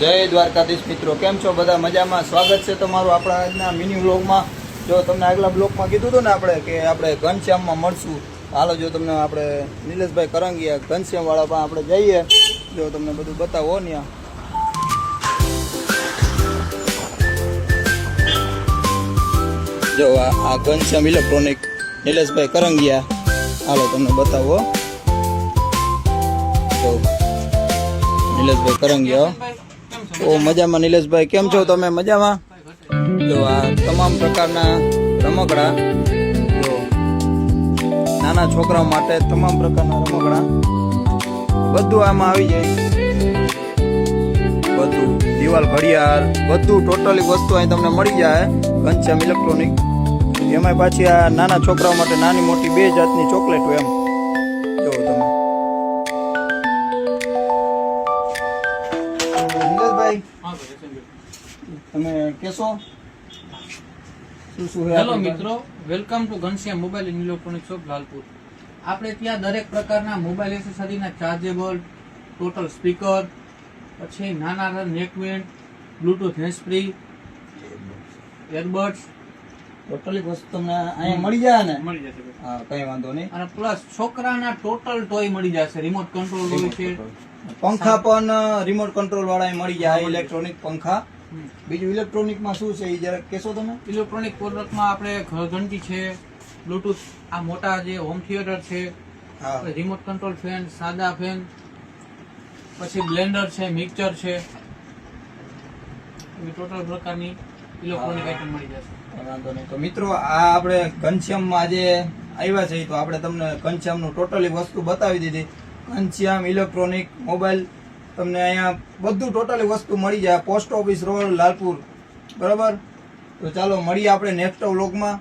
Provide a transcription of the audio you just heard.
જય દ્વારકાધીશ મિત્રો, કેમ છો બધા? મજામાં? સ્વાગત છે તમારું આપણા આજના મિની વ્લોગમાં. જો તમને આગલા બ્લોગમાં કીધું હતું ને આપણે આપણે ઘનશ્યામમાં મળશું. હાલો, જો તમને આપણે નિલેશભાઈ કરંગીયા ઘનશ્યામવાળા પણ આપણે જઈએ. જો તમને બધું બતાવો ત્યાં. જો આ ઘનશ્યામ ઇલેક્ટ્રોનિક નિલેશભાઈ કરંગીયા. હાલો તમને બતાવો. તો નિલેશભાઈ કરંગીયા. ઓ મજામાં નિલેશભાઈ, કેમ છો તમે? મજામાં? જો આ તમામ પ્રકારના રમકડા, જો નાના છોકરાઓ માટે તમામ પ્રકારના રમકડા બધું આમાં આવી જાય. બધું દિવાલ ઘડિયાળ બધું ટોટલી વસ્તુ અહીં તમને મળી જાય ઘનશ્યામ ઇલેક્ટ્રોનિક. એમાં પાછી આ નાના છોકરાઓ માટે નાની મોટી બે જાતની ચોકલેટો એમ. જો તમે નિલેશભાઈ તમે કેશો શું છે? હેલો મિત્રો, welcome to Ghanshyam mobile and electronic shop Lalpur. આપણે ત્યાં દરેક પ્રકારના મોબાઈલ એસેસરીના ચાર્જેબલ, ટોટલ સ્પીકર, પછી નાના neckband, Bluetooth hand free, earbuds totally વસ્તુ તમને અહીંયા મળી જાય ને? મળી જશે. હા, કઈ વાંધો નહીં. અને પ્લસ છોકરાના ટોટલ ટોય મળી જશે. રિમોટ કંટ્રોલ હોય છે, પંખા પણ રિમોટ કંટ્રોલ વાળા મળી જાય. ઇલેક્ટ્રોનિક પંખા. બીજું ઇલેક્ટ્રોનિકમાં શું છે એ જરાક કહેશો તમે? ઇલેક્ટ્રોનિક પ્રોડક્ટમાં આપણે ઘંટી છે, બ્લૂટૂથ, આ મોટા જે હોમ થિયેટર છે, હા, રિમોટ કંટ્રોલ ફેન, સાદા ફેન, પછી બ્લેન્ડર છે, મિક્સર છે, એવી ટોટલ પ્રકારની ઇલેક્ટ્રોનિક આઇટમ મળી જશે. વાંધો નહીં. તો મિત્રો, આ આપણે ઘનશ્યામમાં આજે આવ્યા છે તો આપણે તમને ઘનશ્યામનું ટોટલી વસ્તુ બતાવી દીધી. ઘનશ્યામ ઇલેક્ટ્રોનિક મોબાઈલ તમને અહીંયા બધું ટોટલી વસ્તુ મળી જાય. Post office road, Lalpur. બરાબર? તો ચાલો મળીએ આપણે નેક્સ્ટ વ્લોગમાં.